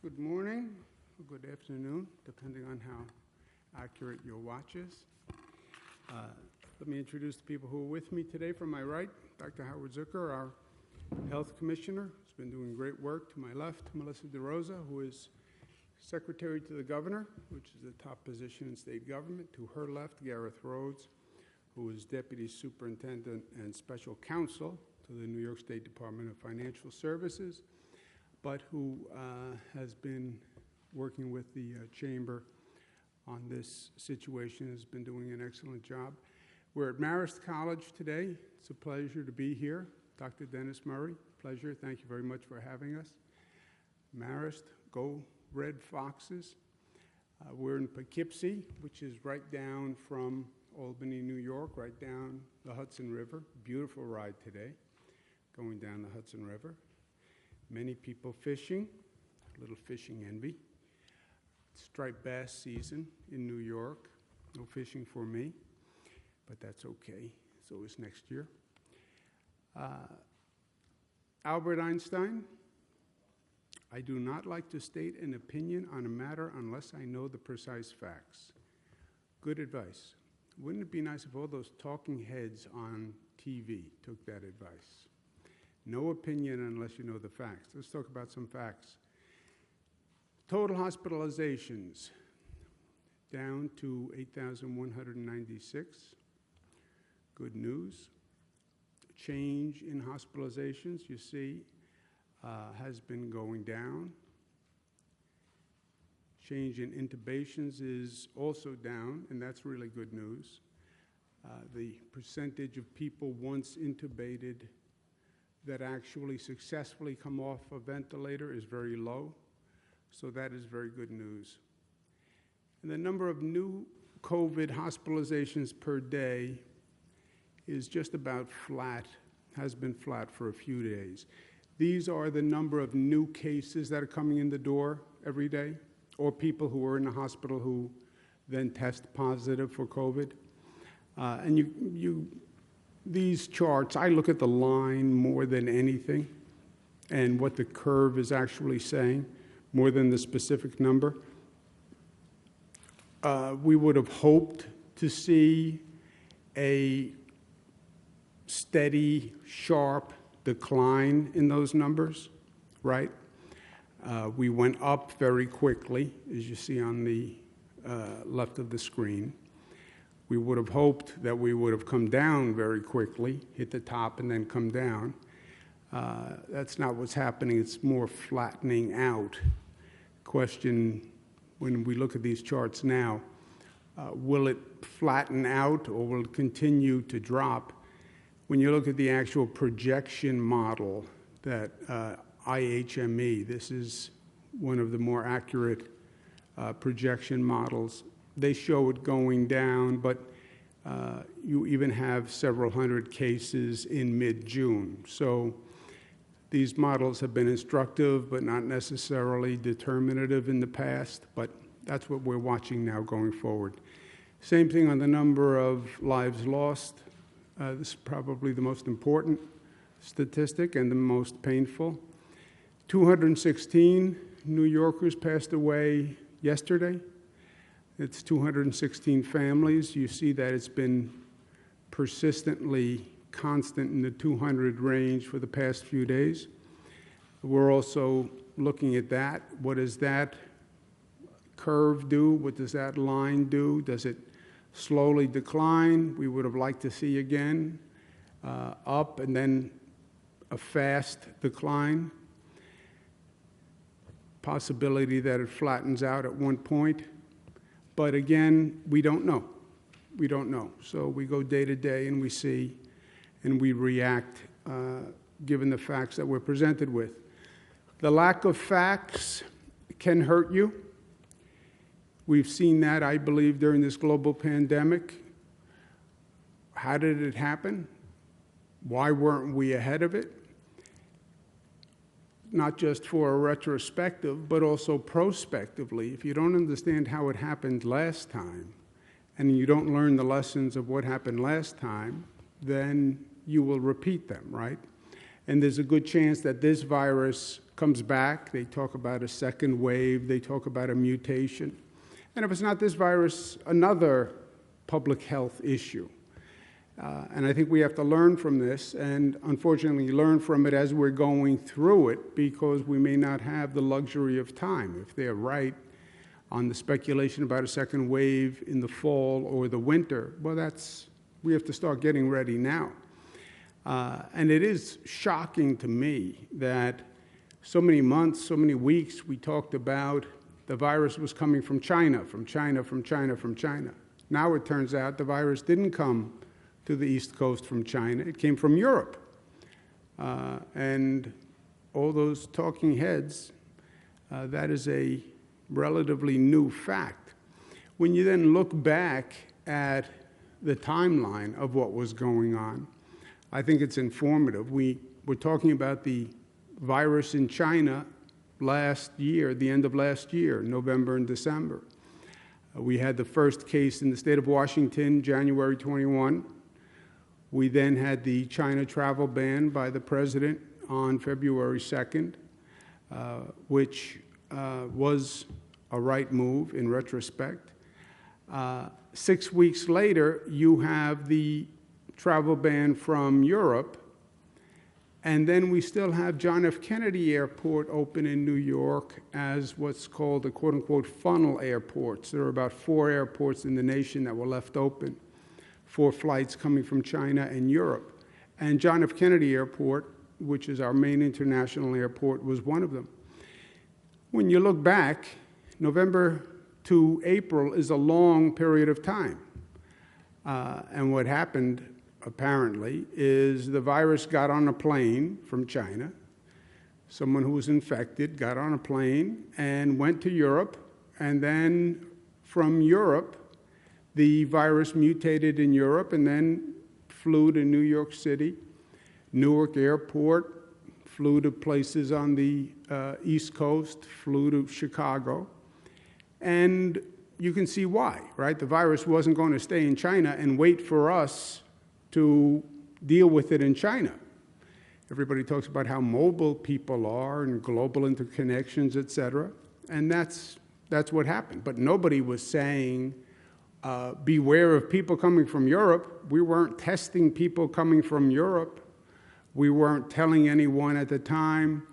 Good morning, or good afternoon, depending on how accurate your watch is. Let me introduce the people who are with me today. From my right, Dr. Howard Zucker, our Health Commissioner, who's been doing great work. To my left, Melissa DeRosa, who is Secretary to the Governor, which is the top position in state government. To her left, Gareth Rhodes, who is Deputy Superintendent and Special Counsel to the New York State Department of Financial Services, but who has been working with the Chamber on this situation, has been doing an excellent job. We're at Marist College today. It's a pleasure to be here. Dr. Dennis Murray, pleasure. Thank you very much for having us. Marist, go Red Foxes. We're in Poughkeepsie, which is right down from Albany, New York, right down the Hudson River. Beautiful ride today, going down the Hudson River. Many people fishing, a little fishing envy. Striped bass season in New York. No fishing for me, but that's okay. It's always next year. Albert Einstein, I do not like to state an opinion on a matter unless I know the precise facts. Good advice. Wouldn't it be nice if all those talking heads on TV took that advice? No opinion unless you know the facts. Let's talk about some facts. Total hospitalizations down to 8,196. Good news. Change in hospitalizations, you see, has been going down. Change in intubations is also down, and that's really good news. The percentage of people once intubated that actually successfully come off a ventilator is very low, so that is very good news. And the number of new COVID hospitalizations per day is just about flat, has been flat for a few days. These are the number of new cases that are coming in the door every day, or people who are in the hospital who then test positive for COVID. And these charts, I look at the line more than anything and what the curve is actually saying, more than the specific number. We would have hoped to see a steady, sharp decline in those numbers, right? We went up very quickly, as you see on the left of the screen. We would have hoped that we would have come down very quickly, hit the top and then come down. That's not what's happening. It's more flattening out. Question, when we look at these charts now, will it flatten out or will it continue to drop? When you look at the actual projection model that IHME, this is one of the more accurate projection models, they show it going down, but you even have several hundred cases in mid-June. So these models have been instructive, but not necessarily determinative in the past, but that's what we're watching now going forward. Same thing on the number of lives lost. This is probably the most important statistic and the most painful. 216 New Yorkers passed away yesterday. It's 216 families. You see that it's been persistently constant in the 200 range for the past few days. We're also looking at that. What does that curve do? What does that line do? Does it slowly decline? We would have liked to see again up and then a fast decline. Possibility that it flattens out at one point. But again, we don't know. We don't know. So we go day to day and we see and we react given the facts that we're presented with. The lack of facts can hurt you. We've seen that, I believe, during this global pandemic. How did it happen? Why weren't we ahead of it? Not just for a retrospective, but also prospectively. If you don't understand how it happened last time, and you don't learn the lessons of what happened last time, then you will repeat them, right? and there's a good chance that this virus comes back. They talk about a second wave. They talk about a mutation. And if it's not this virus, another public health issue. And I think we have to learn from this, and unfortunately learn from it as we're going through it, because we may not have the luxury of time. If they're right on the speculation about a second wave in the fall or the winter, well, we have to start getting ready now. And it is shocking to me that so many months, so many weeks, we talked about the virus was coming from China, from China, from China, from China. Now it turns out the virus didn't come to the East Coast from China. It came from Europe. And all those talking heads, that is a relatively new fact. When you then look back at the timeline of what was going on, I think it's informative. We were talking about the virus in China last year, the end of last year, November and December. We had the first case in the state of Washington, January 21. We then had the China travel ban by the president on February 2nd, which was a right move in retrospect. 6 weeks later, you have the travel ban from Europe, and then we still have John F. Kennedy Airport open in New York as what's called a quote-unquote funnel airports. There are about 4 airports in the nation that were left open for flights coming from China and Europe. And John F. Kennedy Airport, which is our main international airport, was one of them. When you look back, November to April is a long period of time. And what happened, apparently, is the virus got on a plane from China. Someone who was infected got on a plane and went to Europe, and then from Europe, the virus mutated in Europe and then flew to New York City, Newark Airport, flew to places on the East Coast, flew to Chicago. And you can see why, right? The virus wasn't going to stay in China and wait for us to deal with it in China. Everybody talks about how mobile people are and global interconnections, et cetera. And that's what happened. But nobody was saying, beware of people coming from Europe. We weren't testing people coming from Europe. We weren't telling anyone at the time,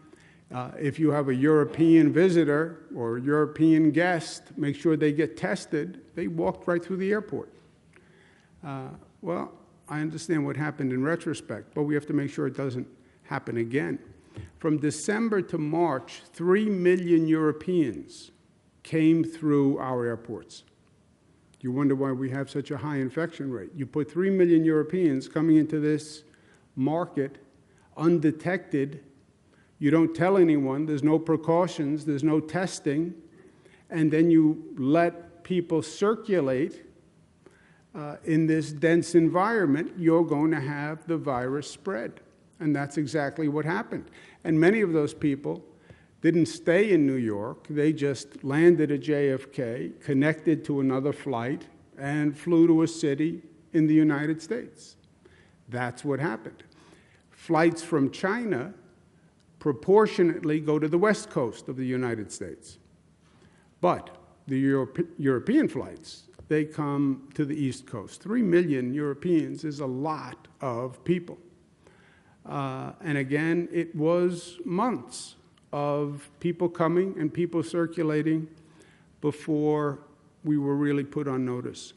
if you have a European visitor or a European guest, make sure they get tested. They walked right through the airport. Well, I understand what happened in retrospect, but we have to make sure it doesn't happen again. From December to March, 3 million Europeans came through our airports. You wonder why we have such a high infection rate. You put 3 million Europeans coming into this market undetected. You don't tell anyone. There's no precautions. There's no testing. And then you let people circulate in this dense environment. You're going to have the virus spread. And that's exactly what happened. And many of those people didn't stay in New York. They just landed at JFK, connected to another flight, and flew to a city in the United States. That's what happened. Flights from China proportionately go to the west coast of the United States. But the European flights, they come to the east coast. 3 million Europeans is a lot of people. And again, it was months of people coming and people circulating before we were really put on notice.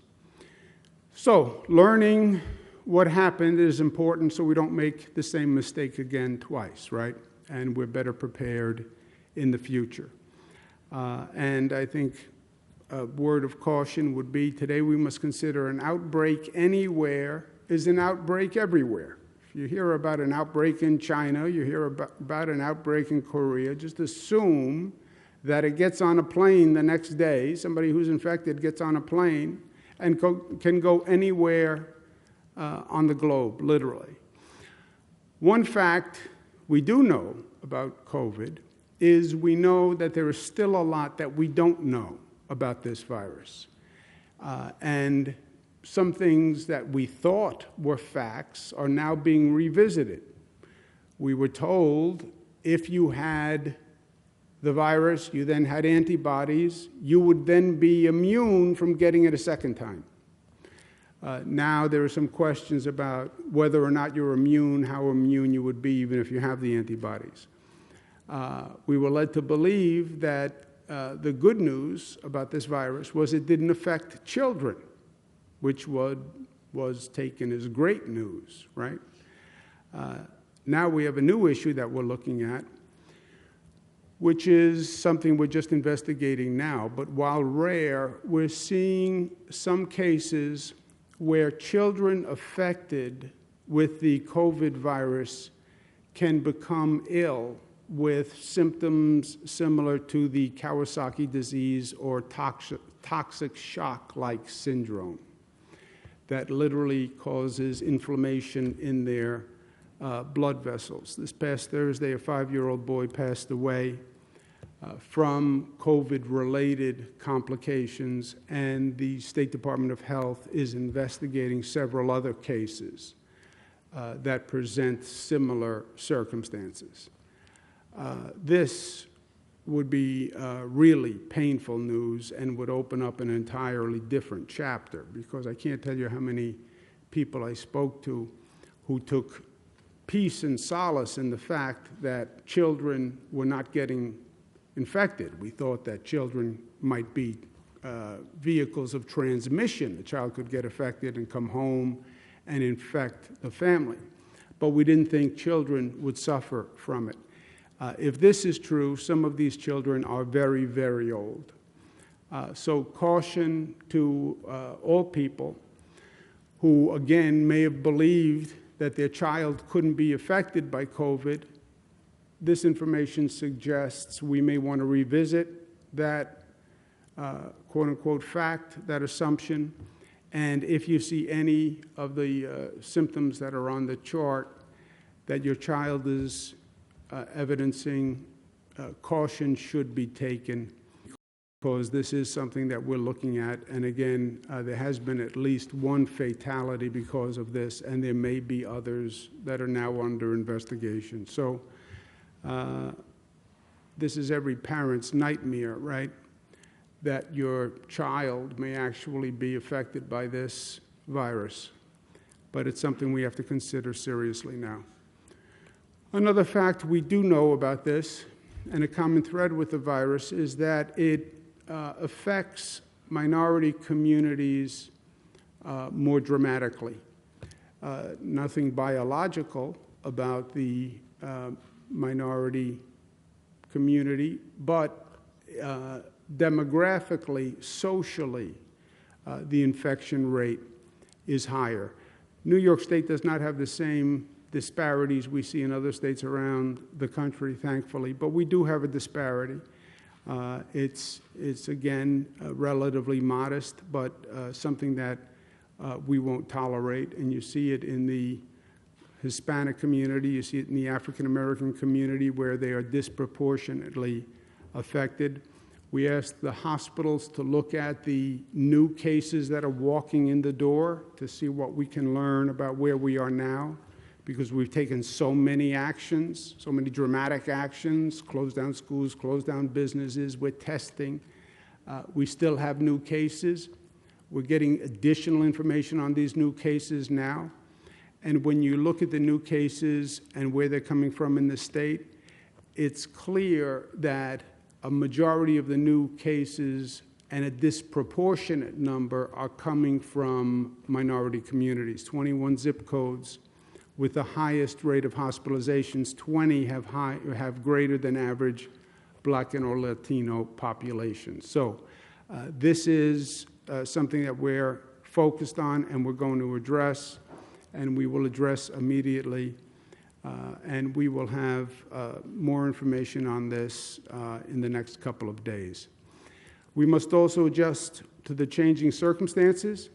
So learning what happened is important so we don't make the same mistake again twice, right? And we're better prepared in the future. And I think a word of caution would be today we must consider an outbreak anywhere is an outbreak everywhere. If you hear about an outbreak in China, you hear about an outbreak in Korea, just assume that it gets on a plane the next day, somebody who's infected gets on a plane and can go anywhere on the globe, literally. One fact we do know about COVID is we know that there is still a lot that we don't know about this virus. And some things that we thought were facts are now being revisited. We were told if you had the virus, you then had antibodies, you would then be immune from getting it a second time. Now there are some questions about whether or not you're immune, how immune you would be even if you have the antibodies. We were led to believe that the good news about this virus was it didn't affect children, which was taken as great news, right? Now we have a new issue that we're looking at, which is something we're just investigating now. But while rare, we're seeing some cases where children affected with the COVID virus can become ill with symptoms similar to the Kawasaki disease or toxic shock-like syndrome that literally causes inflammation in their blood vessels. This past Thursday, a 5-year-old boy passed away from COVID-related complications, and the State Department of Health is investigating several other cases that present similar circumstances. This would be really painful news and would open up an entirely different chapter, because I can't tell you how many people I spoke to who took peace and solace in the fact that children were not getting infected. We thought that children might be vehicles of transmission. A child could get affected and come home and infect the family. But we didn't think children would suffer from it. If this is true, some of these children are very, very old. So caution to all people who, again, may have believed that their child couldn't be affected by COVID. This information suggests we may want to revisit that quote-unquote fact, that assumption. And if you see any of the symptoms that are on the chart that your child is evidencing, caution should be taken, because this is something that we're looking at. And again, there has been at least one fatality because of this, and there may be others that are now under investigation. So this is every parent's nightmare, right? That your child may actually be affected by this virus. But it's something we have to consider seriously now. Another fact we do know about this, and a common thread with the virus, is that it affects minority communities more dramatically. Nothing biological about the minority community, but demographically, socially, the infection rate is higher. New York State does not have the same disparities we see in other states around the country, thankfully, but we do have a disparity. It's again, relatively modest, but something that we won't tolerate, and you see it in the Hispanic community, you see it in the African American community, where they are disproportionately affected. We asked the hospitals to look at the new cases that are walking in the door to see what we can learn about where we are now, because we've taken so many actions, so many dramatic actions, closed down schools, closed down businesses, we're testing. We still have new cases. We're getting additional information on these new cases now. And when you look at the new cases and where they're coming from in the state, it's clear that a majority of the new cases and a disproportionate number are coming from minority communities. 21 zip codes with the highest rate of hospitalizations, 20 have greater than average Black and or Latino population. So this is something that we're focused on and we're going to address, and we will address immediately. And we will have more information on this in the next couple of days. We must also adjust to the changing circumstances.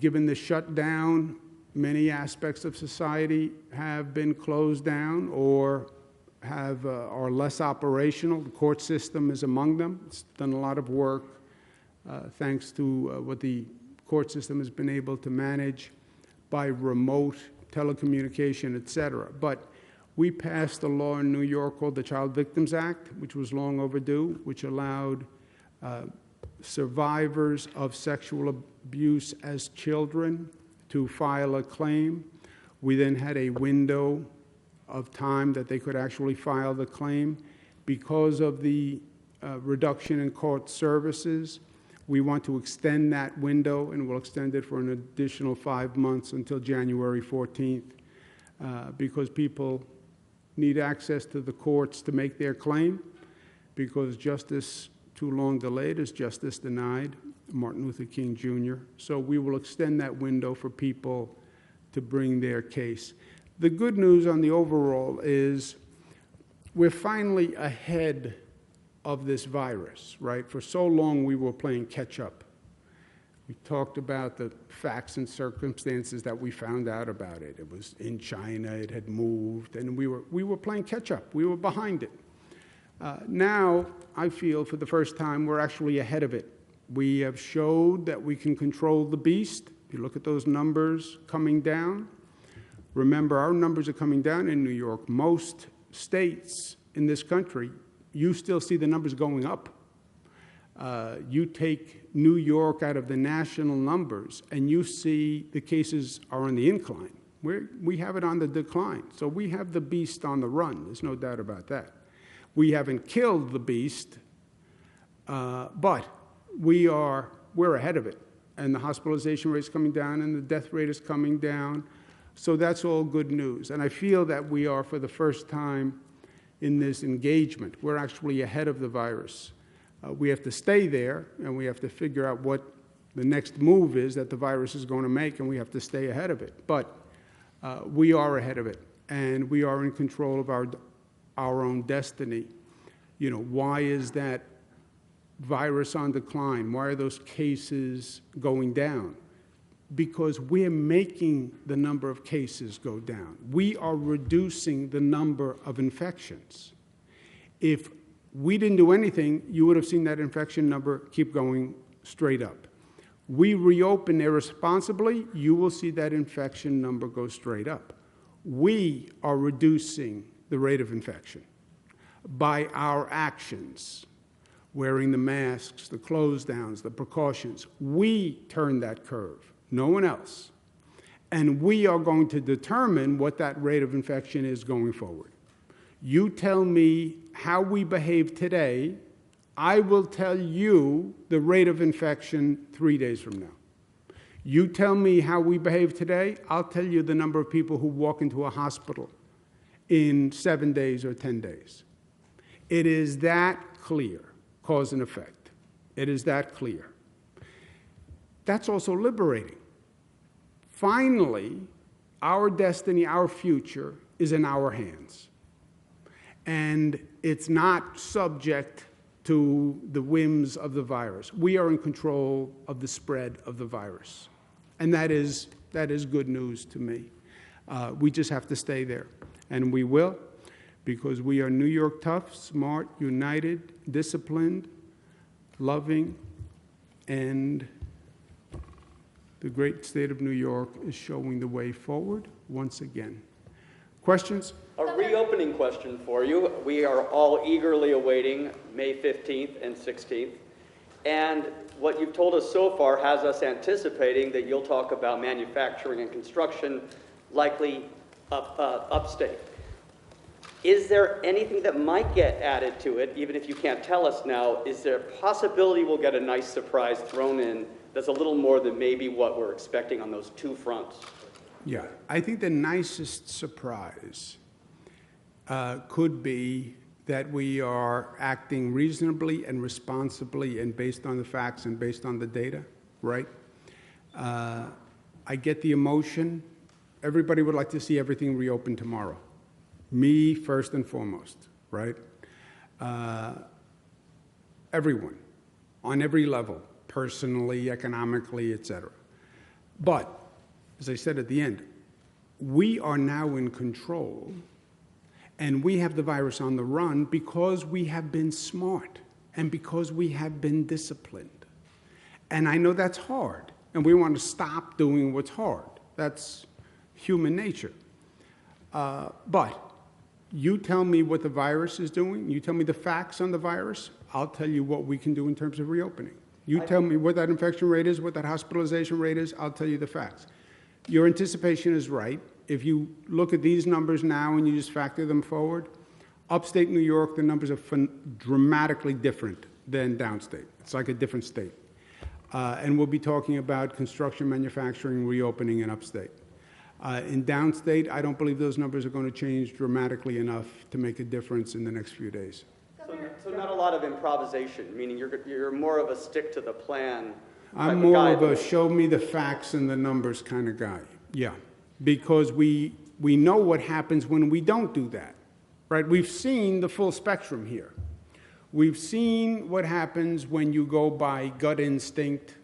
Given the shutdown, many aspects of society have been closed down or are less operational. The court system is among them. It's done a lot of work thanks to what the court system has been able to manage by remote telecommunication, et cetera. But We passed a law in New York called the Child Victims Act, which was long overdue, which allowed survivors of sexual abuse as children to file a claim. We then had a window of time that they could actually file the claim. Because of the reduction in court services, we want to extend that window, and we'll extend it for an additional 5 months until January 14th, because people need access to the courts to make their claim, because justice too long delayed is justice denied, Martin Luther King Jr. So we will extend that window for people to bring their case. The good news on the overall is we're finally ahead of this virus, right? For so long we were playing catch up. We talked about the facts and circumstances that we found out about it. It was in China, it had moved, and we were playing catch up. We were behind it. Now, I feel for the first time we're actually ahead of it. We have showed that we can control the beast. If you look at those numbers coming down, remember our numbers are coming down in New York. Most states in this country, you still see the numbers going up. You take New York out of the national numbers, and you see the cases are on the incline. We have it on the decline. So we have the beast on the run. There's no doubt about that. We haven't killed the beast, but we're ahead of it. And the hospitalization rate is coming down, and the death rate is coming down. So that's all good news. And I feel that we are, for the first time in this engagement, we're actually ahead of the virus. We have to stay there, and we have to figure out what the next move is that the virus is going to make, and we have to stay ahead of it. But we are ahead of it, and we are in control of our own destiny. You know, why is that virus on decline? Why are those cases going down? Because we're making the number of cases go down. We are reducing the number of infections. If we didn't do anything, you would have seen that infection number keep going straight up. We reopen irresponsibly, you will see that infection number go straight up. We are reducing the rate of infection by our actions, wearing the masks, the close downs, the precautions. We turn that curve, no one else. And we are going to determine what that rate of infection is going forward. You tell me how we behave today, I will tell you the rate of infection 3 days from now. You tell me how we behave today, I'll tell you the number of people who walk into a hospital in 7 days or 10 days. It is that clear, cause and effect. It is that clear. That's also liberating. Finally, our destiny, our future is in our hands. And it's not subject to the whims of the virus. We are in control of the spread of the virus. And that is good news to me. We just have to stay there. And we will, because we are New York tough, smart, united, disciplined, loving, and the great state of New York is showing the way forward once again. Questions? A reopening question for you. We are all eagerly awaiting May 15th and 16th. And what you've told us so far has us anticipating that you'll talk about manufacturing and construction, likely upstate. Is there anything that might get added to it, even if you can't tell us now? Is there a possibility we'll get a nice surprise thrown in that's a little more than maybe what we're expecting on those two fronts? Yeah, I think the nicest surprise could be that we are acting reasonably and responsibly and based on the facts and based on the data, right? I get the emotion. Everybody would like to see everything reopen tomorrow. Me first and foremost, right? Everyone, on every level, personally, economically, et cetera. But, as I said at the end, we are now in control, and we have the virus on the run because we have been smart and because we have been disciplined. And I know that's hard, and we want to stop doing what's hard. That's human nature. But You tell me what the virus is doing. You tell me the facts on the virus. I'll tell you what we can do in terms of reopening. You tell me what that infection rate is, what that hospitalization rate is. I'll tell you the facts. Your anticipation is right. If you look at these numbers now and you just factor them forward, upstate New York, the numbers are dramatically different than downstate. It's like a different state. And we'll be talking about construction, manufacturing, reopening in upstate. In downstate, I don't believe those numbers are going to change dramatically enough to make a difference in the next few days. So not a lot of improvisation, meaning you're more of a stick to the plan. I'm more of a show me the facts and the numbers kind of guy. Yeah, because we know what happens when we don't do that, right? We've seen the full spectrum here. We've seen what happens when you go by gut instinct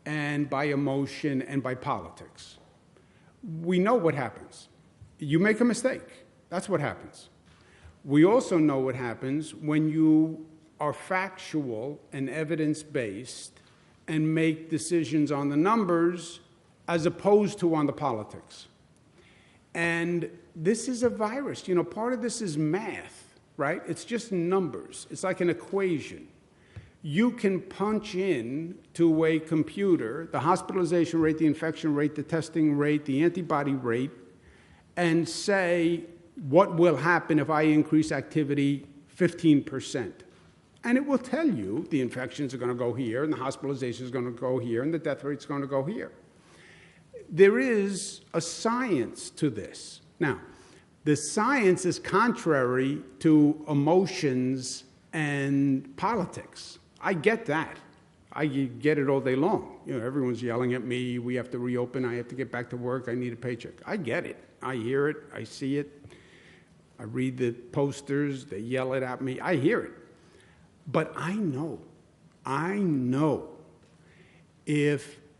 and by emotion and by politics. We know what happens. You make a mistake. That's what happens. We also know what happens when you are factual and evidence-based and make decisions on the numbers as opposed to on the politics. And this is a virus. You know, part of this is math, right? It's just numbers. It's like an equation. You can punch in to a computer the hospitalization rate, the infection rate, the testing rate, the antibody rate, and say, what will happen if I increase activity 15%? And it will tell you the infections are going to go here, and the hospitalization is going to go here, and the death rate is going to go here. There is a science to this. Now, the science is contrary to emotions and politics. I get that. I get it all day long. You know, everyone's yelling at me, we have to reopen, I have to get back to work, I need a paycheck. I get it. I hear it, I see it. I read the posters, they yell it at me, I hear it. But I know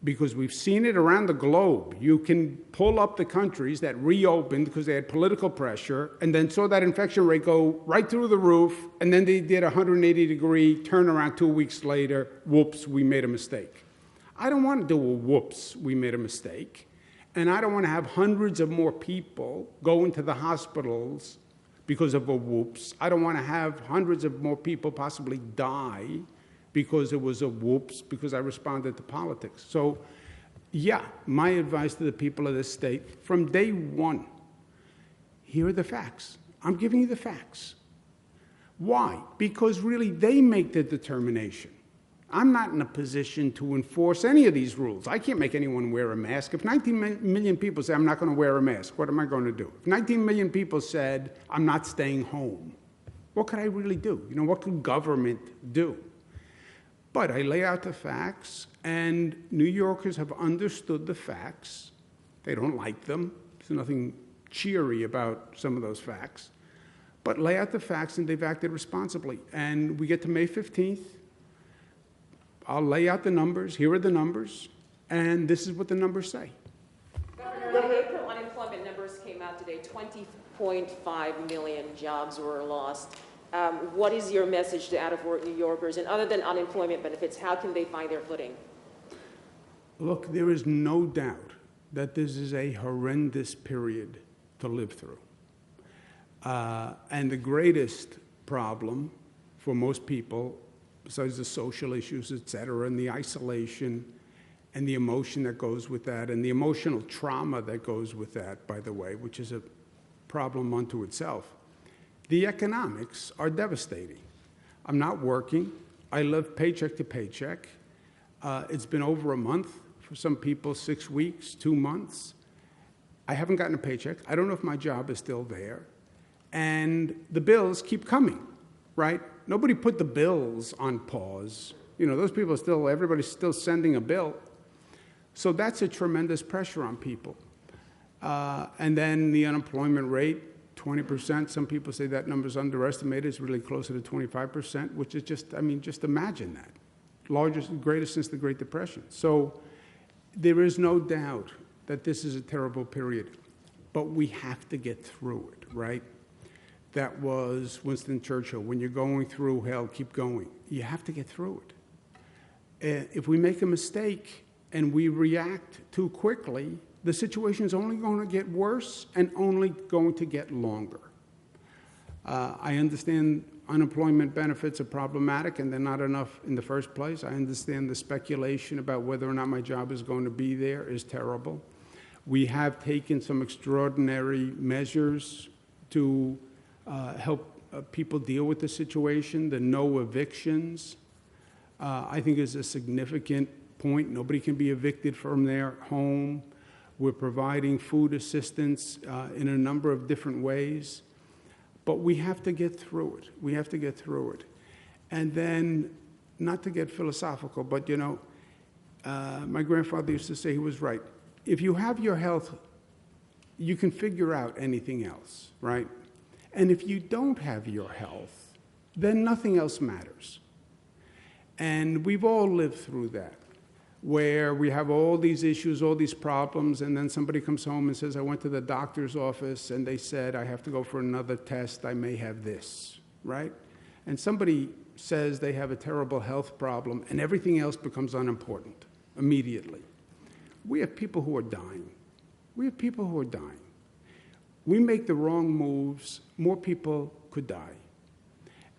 because we've seen it around the globe, you can pull up the countries that reopened because they had political pressure and then saw that infection rate go right through the roof, and then they did a 180-degree turnaround 2 weeks later, whoops, we made a mistake. I don't want to do a whoops, we made a mistake, and I don't want to have hundreds of more people go into the hospitals because of a whoops. I don't want to have hundreds of more people possibly die because it was a whoops, because I responded to politics. So, yeah, my advice to the people of this state, from day one, here are the facts. I'm giving you the facts. Why? Because really, they make the determination. I'm not in a position to enforce any of these rules. I can't make anyone wear a mask. If 19 million people say, I'm not going to wear a mask, what am I going to do? If 19 million people said, I'm not staying home, what could I really do? You know, what could government do? But I lay out the facts, and New Yorkers have understood the facts. They don't like them. There's nothing cheery about some of those facts. But lay out the facts, and they've acted responsibly. And we get to May 15th. I'll lay out the numbers. Here are the numbers. And this is what the numbers say. Governor, the April unemployment numbers came out today. 20.5 million jobs were lost. What is your message to out-of-work New Yorkers? And other than unemployment benefits, how can they find their footing? Look, there is no doubt that this is a horrendous period to live through. And the greatest problem for most people, besides the social issues, et cetera, and the isolation and the emotion that goes with that, and the emotional trauma that goes with that, by the way, which is a problem unto itself, the economics are devastating. I'm not working. I live paycheck to paycheck. It's been over a month. For some people, 6 weeks, 2 months. I haven't gotten a paycheck. I don't know if my job is still there. And the bills keep coming, right? Nobody put the bills on pause. You know, those people are still, everybody's still sending a bill. So that's a tremendous pressure on people. And then the unemployment rate, 20%. Some people say that number's underestimated. It's really closer to 25%, which is just, I mean, just imagine that. Largest, greatest since the Great Depression. So there is no doubt that this is a terrible period, but we have to get through it, right? That was Winston Churchill. When you're going through hell, keep going. You have to get through it. If we make a mistake and we react too quickly, the situation is only going to get worse and only going to get longer. I understand unemployment benefits are problematic and they're not enough in the first place. I understand the speculation about whether or not my job is going to be there is terrible. We have taken some extraordinary measures to help people deal with the situation. The no evictions, I think, is a significant point. Nobody can be evicted from their home. We're providing food assistance in a number of different ways. But we have to get through it. We have to get through it. And then, not to get philosophical, but my grandfather used to say he was right. If you have your health, you can figure out anything else, right? And if you don't have your health, then nothing else matters. And we've all lived through that, where we have all these issues, all these problems, and then somebody comes home and says, I went to the doctor's office and they said I have to go for another test, I may have this, right? And somebody says they have a terrible health problem and everything else becomes unimportant immediately. We have people who are dying. We have people who are dying. We make the wrong moves, more people could die.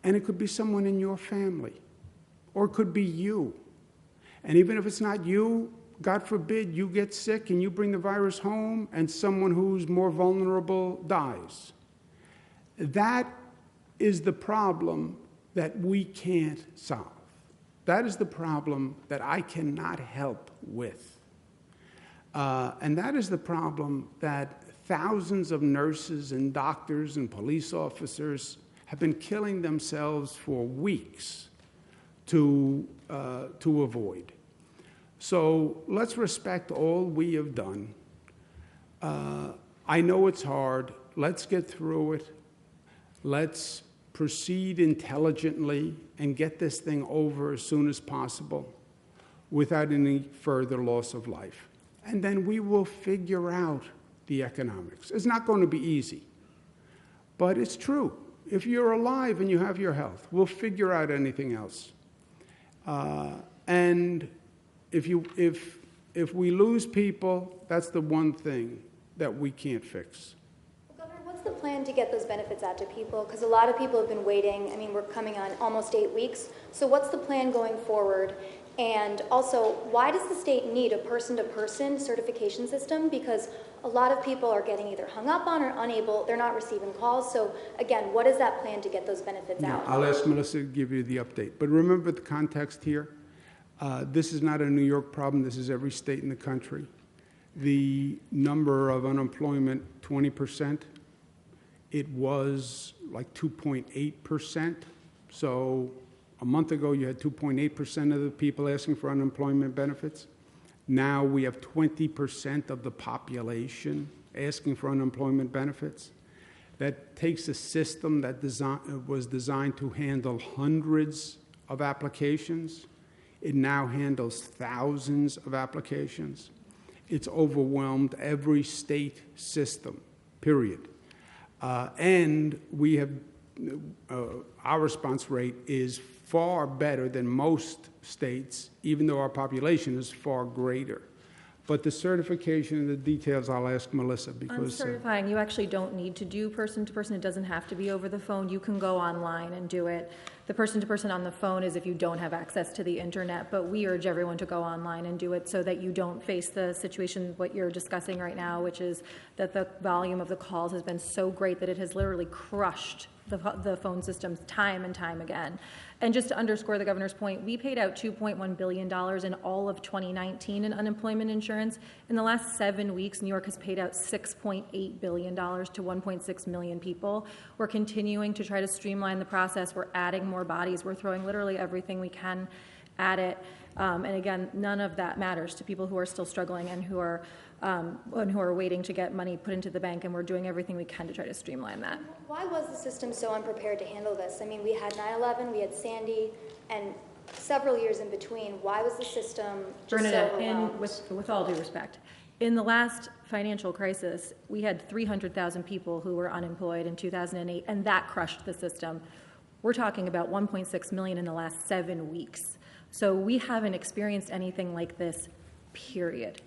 And it could be someone in your family, or it could be you. And even if it's not you, God forbid, you get sick and you bring the virus home and someone who's more vulnerable dies. That is the problem that we can't solve. That is the problem that I cannot help with. And that is the problem that thousands of nurses and doctors and police officers have been killing themselves for weeks to avoid. So let's respect all we have done. I know it's hard. Let's get through it. Let's proceed intelligently and get this thing over as soon as possible without any further loss of life. And then we will figure out the economics. It's not going to be easy, but it's true. If you're alive and you have your health, we'll figure out anything else. And if we lose people, that's the one thing that we can't fix. Governor, what's the plan to get those benefits out to people? Because a lot of people have been waiting. I mean, we're coming on almost 8 weeks. So what's the plan going forward? And also, why does the state need a person-to-person certification system? Because a lot of people are getting either hung up on or unable, they're not receiving calls. So again, what is that plan to get those benefits out? I'll ask Melissa to give you the update. But remember the context here. This is not a New York problem. This is every state in the country. The number of unemployment, 20%. It was like 2.8%. So a month ago, you had 2.8% of the people asking for unemployment benefits. Now we have 20% of the population asking for unemployment benefits. That takes a system that was designed to handle hundreds of applications. It now handles thousands of applications. It's overwhelmed every state system, period. And we have, our response rate is far better than most states, even though our population is far greater. But the certification and the details, I'll ask Melissa because... On certifying, you actually don't need to do person-to-person. It doesn't have to be over the phone. You can go online and do it. The person-to-person on the phone is if you don't have access to the internet, but we urge everyone to go online and do it so that you don't face the situation, what you're discussing right now, which is that the volume of the calls has been so great that it has literally crushed the phone systems time and time again. And just to underscore the governor's point, we paid out $2.1 billion in all of 2019 in unemployment insurance. In the last 7 weeks, New York has paid out $6.8 billion to 1.6 million people. We're continuing to try to streamline the process. We're adding more bodies. We're throwing literally everything we can at it. And again, none of that matters to people who are still struggling and who are waiting to get money put into the bank, and we're doing everything we can to try to streamline that. Why was the system so unprepared to handle this? I mean, we had 9/11, we had Sandy, and several years in between. Why was the system just Bernadette, so overwhelmed? with all due respect, in the last financial crisis, we had 300,000 people who were unemployed in 2008, and that crushed the system. We're talking about 1.6 million in the last 7 weeks. So we haven't experienced anything like this, period.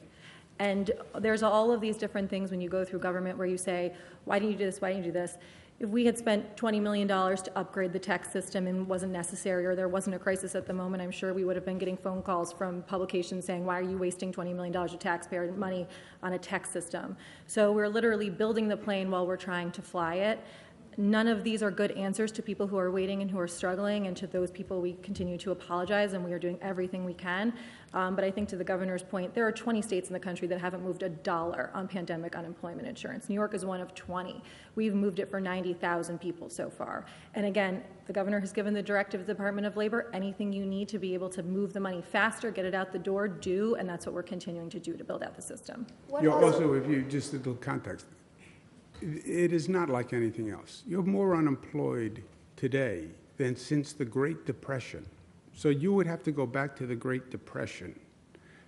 And there's all of these different things when you go through government where you say, why didn't you do this, why didn't you do this? If we had spent $20 million to upgrade the tech system and wasn't necessary, or there wasn't a crisis at the moment, I'm sure we would have been getting phone calls from publications saying, why are you wasting $20 million of taxpayer money on a tech system? So we're literally building the plane while we're trying to fly it. None of these are good answers to people who are waiting and who are struggling, and to those people we continue to apologize, and we are doing everything we can. But I think to the governor's point, there are 20 states in the country that haven't moved $1 on pandemic unemployment insurance. New York is one of 20. We've moved it for 90,000 people so far. And again, the governor has given the directive to the Department of Labor, anything you need to be able to move the money faster, get it out the door, do, and that's what we're continuing to do to build out the system. Also, if you just a little context, it is not like anything else. You're more unemployed today than since the Great Depression. So you would have to go back to the Great Depression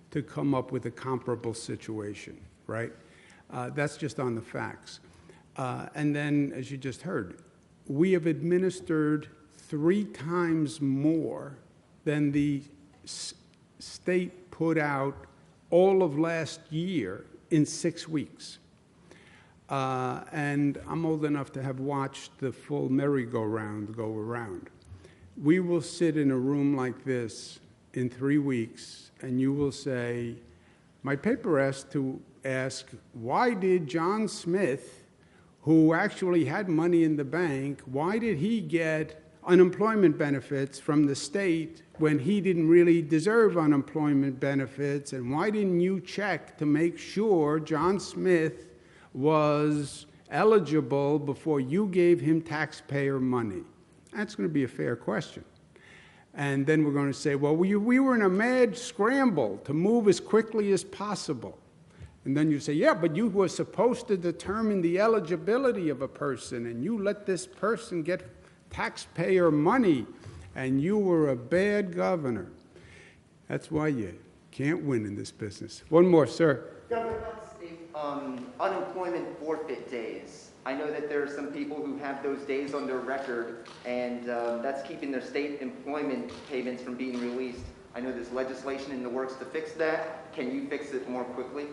to come up with a comparable situation, right? That's just on the facts. And then, as you just heard, we have administered 3 times more than the state put out all of last year in 6 weeks. And I'm old enough to have watched the full merry-go-round go around. We will sit in a room like this in 3 weeks, and you will say, my paper has to ask, why did John Smith, who actually had money in the bank, why did he get unemployment benefits from the state when he didn't really deserve unemployment benefits? And why didn't you check to make sure John Smith was eligible before you gave him taxpayer money? That's going to be a fair question. And then we're going to say, well, we were in a mad scramble to move as quickly as possible. And then you say, yeah, but you were supposed to determine the eligibility of a person, and you let this person get taxpayer money, and you were a bad governor. That's why you can't win in this business. One more, sir. Governor, unemployment forfeit days. I know that there are some people who have those days on their record, and that's keeping their state employment payments from being released. I know there's legislation in the works to fix that. Can you fix it more quickly?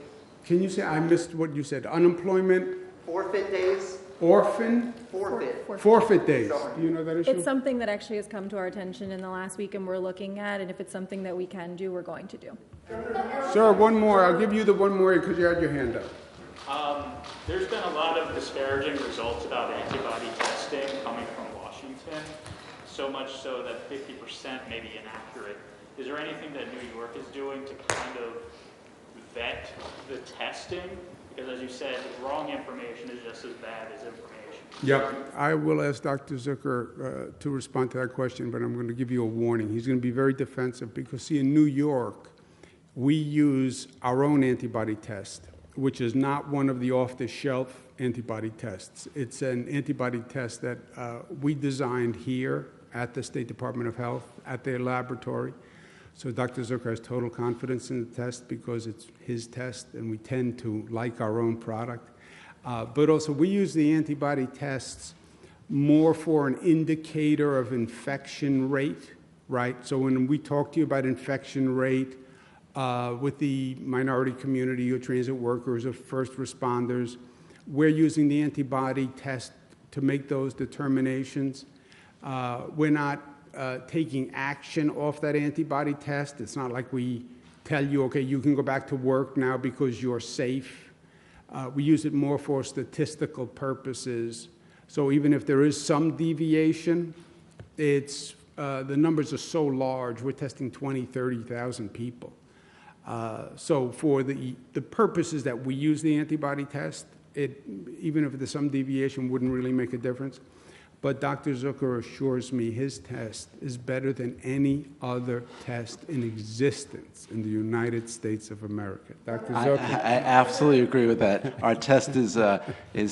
Can you say, I missed what you said, unemployment? Forfeit days? Orphan? Forfeit. Forfeit days. Do you know that issue? It's something that actually has come to our attention in the last week, and we're looking at, and if it's something that we can do, we're going to do. Sir, one more. I'll give you the one more because you had your hand up. There's been a lot of disparaging results about antibody testing coming from Washington, so much so that 50% may be inaccurate. Is there anything that New York is doing to kind of vet the testing? Because as you said, wrong information is just as bad as information. Yep. I will ask Dr. Zucker to respond to that question, but I'm going to give you a warning. He's going to be very defensive because, see, in New York, we use our own antibody test, which is not one of the off-the-shelf antibody tests. It's an antibody test that we designed here at the State Department of Health, at their laboratory. So Dr. Zucker has total confidence in the test because it's his test, and we tend to like our own product. But also, we use the antibody tests more for an indicator of infection rate, right? So when we talk to you about infection rate, with the minority community or transit workers or first responders, we're using the antibody test to make those determinations. We're not taking action off that antibody test. It's not like we tell you, okay, you can go back to work now because you're safe. We use it more for statistical purposes. So even if there is some deviation, it's the numbers are so large. We're testing 20, 30,000 people. So for the purposes that we use the antibody test, even if there's some deviation, wouldn't really make a difference. But Dr. Zucker assures me his test is better than any other test in existence in the United States of America. Dr. Zucker? I absolutely agree with that. Our test is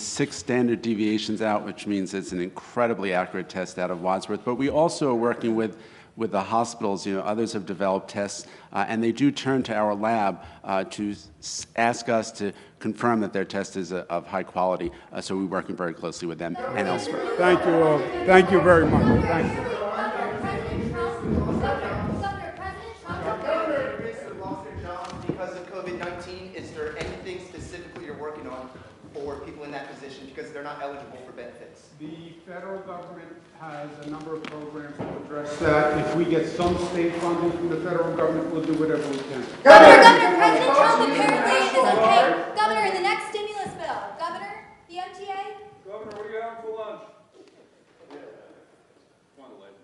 6 standard deviations out, which means it's an incredibly accurate test out of Wadsworth. But we also are working with the hospitals. Others have developed tests, and they do turn to our lab to ask us to confirm that their test is of high quality. So we're working very closely with them and elsewhere. Thank you all. Thank you very much. Thank you. Governor, in the midst of loss of jobs because of COVID-19, is there anything specifically you're working on for people in that position because they're not eligible for benefits. The federal government has a number of programs to address that. If we get some state funding from the federal government, we'll do whatever we can. Governor, President Trump apparently is okay. Governor, in the next stimulus bill, Governor, the MTA? Governor, what are you having for lunch? Come on, lady.